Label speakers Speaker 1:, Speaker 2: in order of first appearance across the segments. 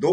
Speaker 1: 2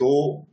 Speaker 1: 2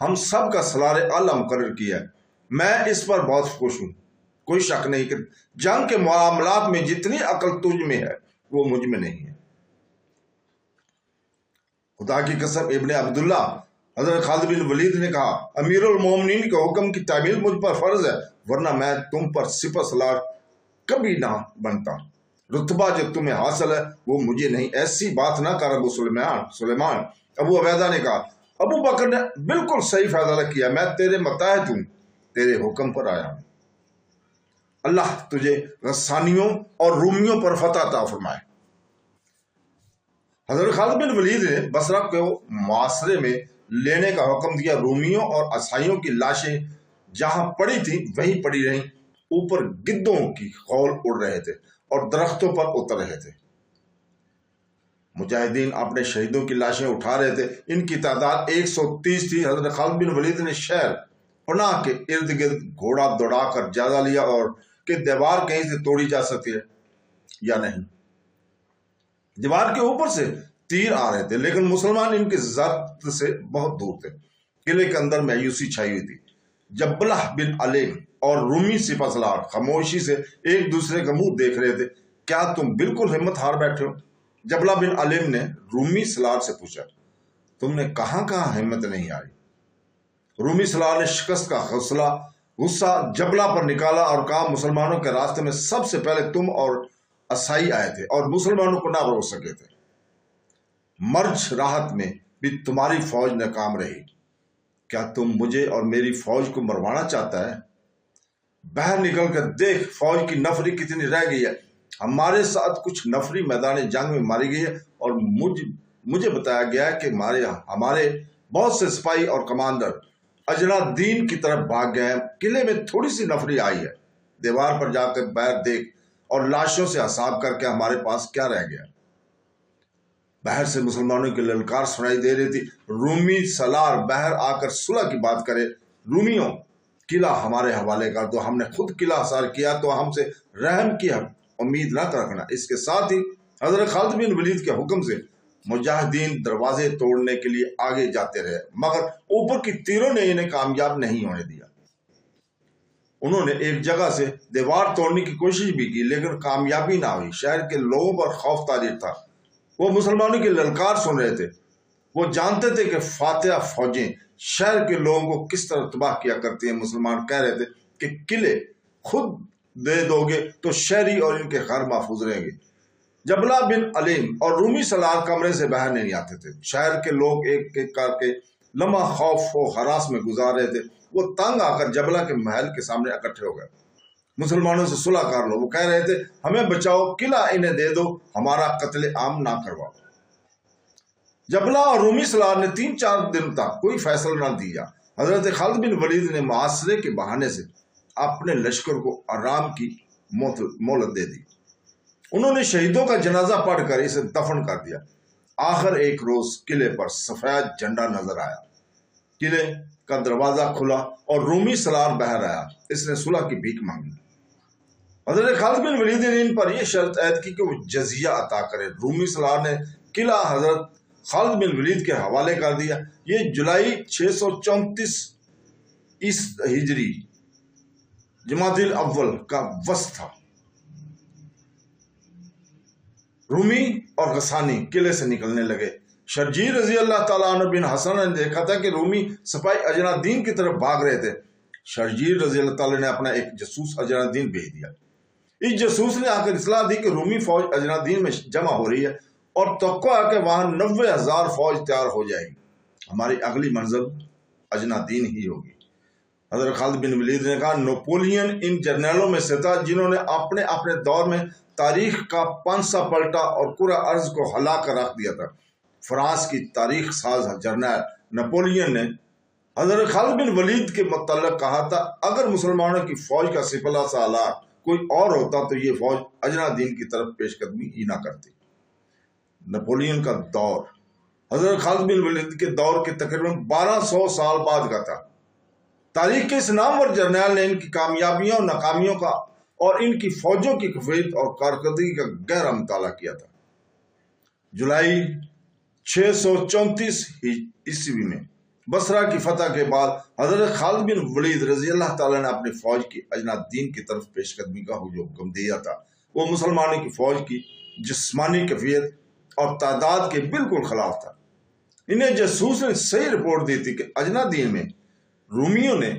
Speaker 1: ہم سب کا سلار اعلیٰ مقرر کیا ہے۔ میں اس پر بہت خوش ہوں، کوئی شک نہیں کہ جنگ کے معاملات میں جتنی عقل تجھ میں ہے وہ مجھ میں نہیں ہے۔ خدا کی قسم، ابن عبداللہ حضرت خالد بن ولید نے کہا، امیر المومنین کے حکم کی تعمیل مجھ پر فرض ہے، ورنہ میں تم پر سپہ سالار کبھی نہ بنتا۔ رتبہ جو تمہیں حاصل ہے وہ مجھے نہیں، ایسی بات نہ کر ابو سلیمان۔ ابو عبیدہ نے کہا، ابو بکر نے بالکل صحیح فیصلہ کیا، میں تیرے متحد ہوں، تیرے حکم پر آیا ہوں۔ اللہ تجھے غسانیوں اور رومیوں پر فتح عطا فرمائے۔ حضرت خالد بن ولید نے بصرہ کو معاصرے میں لینے کا حکم دیا۔ رومیوں اور عیسائیوں کی لاشیں جہاں پڑی تھیں وہیں پڑی رہیں، اوپر گدوں کی خول اڑ رہے تھے اور درختوں پر اتر رہے تھے۔ مجاہدین اپنے شہیدوں کی لاشیں اٹھا رہے تھے، ان کی تعداد 130 تھی۔ حضرت خالد بن ولید نے شہر پناہ کے ارد گرد گھوڑا دوڑا کر جائزہ لیا اور کہ دیوار کہیں سے توڑی جا سکتی ہے یا نہیں۔ دیوار کے اوپر سے تیر آ رہے تھے، لیکن مسلمان ان کے ضبط سے بہت دور تھے۔ قلعے کے اندر مایوسی چھائی ہوئی تھی۔ جبلہ بن علیم اور رومی سپہ سالار خاموشی سے ایک دوسرے کا منہ دیکھ رہے تھے۔ کیا تم بالکل ہمت ہار بیٹھے ہو؟ جبلہ بن علیم نے رومی سالار سے پوچھا، تم نے کہاں ہمت نہیں آئی؟ رومی سالار نے شکست کا غصہ جبلہ پر نکالا اور کہا، مسلمانوں کے راستے میں سب سے پہلے تم اور عیسائی آئے تھے اور مسلمانوں کو نہ روک سکے تھے۔ مرج راحت میں بھی تمہاری فوج ناکام رہی۔ کیا تم مجھے اور میری فوج کو مروانا چاہتا ہے؟ باہر نکل کر دیکھ فوج کی نفری کتنی رہ گئی ہے۔ ہمارے ساتھ کچھ نفری میدان جنگ میں ماری گئی ہے اور مجھے بتایا گیا ہے کہ ہمارے بہت سے سپاہی اور کمانڈر اجنا دین کی طرف بھاگ گئے ہیں۔ قلعے میں تھوڑی سی نفری آئی ہے، دیوار پر جا کر باہر دیکھ اور لاشوں سے حساب کر کے ہمارے پاس کیا رہ گیا۔ باہر سے مسلمانوں کی للکار سنائی دے رہی تھی، رومی سالار باہر آ کر صلح کی بات کرے۔ رومیوں، قلعہ ہمارے حوالے کر دو، ہم نے خود قلعہ حصار کیا تو ہم سے رحم کی امید نہ رکھنا۔ اس کے ساتھ ہی حضرت خالد بن ولید کے حکم سے مجاہدین دروازے توڑنے کے لیے آگے جاتے رہے، مگر اوپر کی تیروں نے انہیں کامیاب نہیں ہونے دیا۔ انہوں نے ایک جگہ سے دیوار توڑنے کی کوشش بھی کی، لیکن کامیابی نہ ہوئی۔ شہر کے لوگوں پر خوف طاری تھا، وہ مسلمانوں کی للکار سن رہے تھے۔ وہ جانتے تھے کہ فاتحہ فوجیں شہر کے لوگوں کو کس طرح تباہ کیا کرتی ہیں۔ مسلمان کہہ رہے تھے کہ قلعے خود دے دو گے تو شہری اور ان کے گھر محفوظ رہیں گے۔ جبلہ بن علیم اور رومی سالار کمرے سے باہر نہیں آتے تھے۔ شہر کے لوگ ایک ایک کر کے لمحہ خوف و ہراس میں گزار رہے تھے۔ وہ تنگ آ کر جبلہ کے محل کے سامنے اکٹھے ہو گئے۔ مسلمانوں سے صلح کر لو، وہ کہہ رہے تھے، ہمیں بچاؤ، قلعہ انہیں دے دو، ہمارا قتل عام نہ کرواؤ۔ جبلہ اور رومی سالار نے 3-4 دن تک کوئی فیصلہ نہ دیا۔ حضرت خالد بن ولید نے معاصرے کے بہانے سے اپنے لشکر کو آرام کی مہلت دے دی۔ انہوں نے شہیدوں کا جنازہ پڑھ کر اسے دفن کر دیا۔ آخر ایک روز قلعے پر سفید جھنڈا نظر آیا، قلعے کا دروازہ کھلا اور رومی سالار باہر آیا۔ اس نے صلح کی بھیک مانگی۔ حضرت خالد بن ولید نے ان پر یہ شرط عائد کی کہ وہ جزیہ عطا کرے۔ رومی سالار نے قلعہ حضرت خالد بن ولید کے حوالے کر دیا۔ یہ جولائی 634 ہجری جمادی الاول کا وسط تھا۔ رومی اور غسانی قلعے سے نکلنے لگے۔ شرجیل رضی اللہ تعالیٰ عنہ بن حسن نے دیکھا تھا کہ رومی سپاہی اجنا دین کی طرف بھاگ رہے تھے۔ شرجیل رضی اللہ تعالیٰ نے اپنا ایک جاسوس اجنا دین بھیج دیا۔ اس جاسوس نے آ کر اطلاع دی کہ رومی فوج اجنا دین میں جمع ہو رہی ہے اور توقع ہے کہ وہاں 90,000 فوج تیار ہو جائے گی۔ ہماری اگلی منزل اجنا دین ہی ہوگی۔ حضرت خالد بن ولید نے کہا، نپولین ان جرنیلوں میں سے تھا جنہوں نے اپنے دور میں تاریخ کا پانسا پلٹا اور پورا ارض کو ہلا کر رکھ دیا تھا۔ فرانس کی تاریخ ساز جرنیل نپولین نے حضرت خالد بن ولید کے متعلق کہا تھا، اگر مسلمانوں کی فوج کا سپہ سالار کوئی اور ہوتا تو یہ فوج اجنا دین کی طرف پیش قدمی ہی نہ کرتی۔ نپولین کا دور حضرت خالد بن ولید کے دور کے تقریباً 1200 سال بعد کا تھا۔ تاریخ کے اس نامور جرنیل نے ان کی کامیابیوں اور ناکامیوں کا اور ان کی فوجوں کی کفایت اور کارکردگی کا گہرا مطالعہ کیا تھا۔ جولائی 634 عیسوی میں بصرہ کی فتح کے بعد حضرت خالد بن ولید رضی اللہ تعالیٰ نے اپنی فوج کی اجناد دین کی طرف پیش قدمی کا جو حکم دیا تھا وہ مسلمانوں کی فوج کی جسمانی کیفیت اور تعداد کے بالکل خلاف تھا۔ انہیں جاسوس نے صحیح رپورٹ دی تھی کہ اجناد دین میں رومیوں نے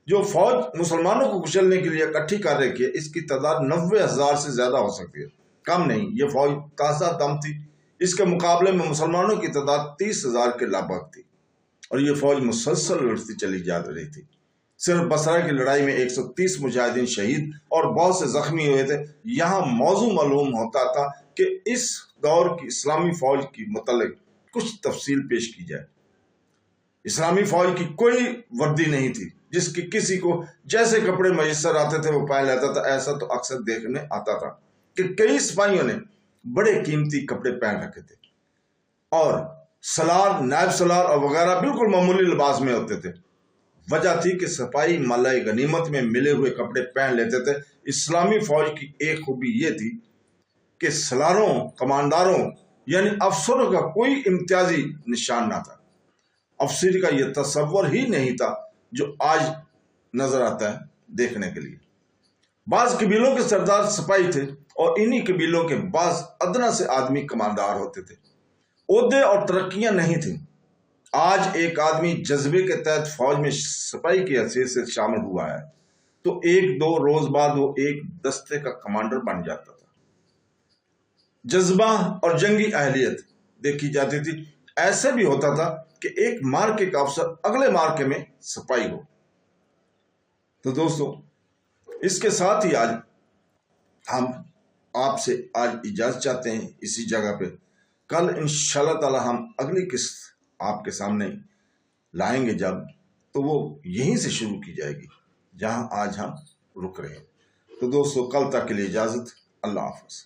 Speaker 1: جو فوج مسلمانوں کو کچلنے کے لیے اکٹھی کر رکھی ہے اس کی تعداد 90,000 سے زیادہ ہو سکتی ہے، کم نہیں۔ یہ فوج تازہ دم تھی، اس کے مقابلے میں مسلمانوں کی تعداد 30,000 کے لابق تھی اور یہ فوج مسلسل لڑتی چلی جا رہی تھی۔ صرف بصرہ کی لڑائی میں 130 مجاہدین شہید اور بہت سے زخمی ہوئے تھے۔ یہاں موضوع معلوم ہوتا تھا کہ اس دور کی اسلامی فوج کی متعلق کچھ تفصیل پیش کی جائے۔ اسلامی فوج کی کوئی وردی نہیں تھی جس کی کسی کو جیسے کپڑے میسر آتے تھے وہ پہن لیتا تھا۔ ایسا تو اکثر دیکھنے آتا تھا کہ کئی سپاہیوں نے بڑے قیمتی کپڑے پہن رکھے تھے اور سلار، نائب سلار اور وغیرہ بالکل معمولی لباس میں ہوتے تھے۔ وجہ تھی کہ سپاہی مالہ غنیمت میں ملے ہوئے کپڑے پہن لیتے تھے۔ اسلامی فوج کی ایک خوبی یہ تھی کہ سلاروں، کمانڈاروں یعنی افسروں کا کوئی امتیازی نشان نہ تھا۔ افسری کا یہ تصور ہی نہیں تھا جو آج نظر آتا ہے دیکھنے کے لیے۔ بعض قبیلوں کے سردار سپاہی تھے اور انہی قبیلوں کے بعض ادنا سے آدمی کمانڈار ہوتے تھے۔ عہدے اور ترقیاں نہیں تھیں۔ آج ایک آدمی جذبے کے تحت فوج میں سپاہی کی حیثیت سے شامل ہوا ہے تو 1-2 روز بعد وہ ایک دستے کا کمانڈر بن جاتا تھا۔ جذبہ اور جنگی اہلیت دیکھی جاتی تھی۔ ایسے بھی ہوتا تھا کہ ایک مارکے کا افسر اگلے مارکے میں سپاہی ہو۔ تو دوستو، اس کے ساتھ ہی آج ہم آپ سے اجازت چاہتے ہیں اسی جگہ پہ۔ کل انشاءاللہ تعالی ہم اگلی قسط آپ کے سامنے لائیں گے جب، تو وہ یہیں سے شروع کی جائے گی جہاں آج ہم رک رہے ہیں۔ تو دوستو، کل تک کے لیے اجازت، اللہ حافظ۔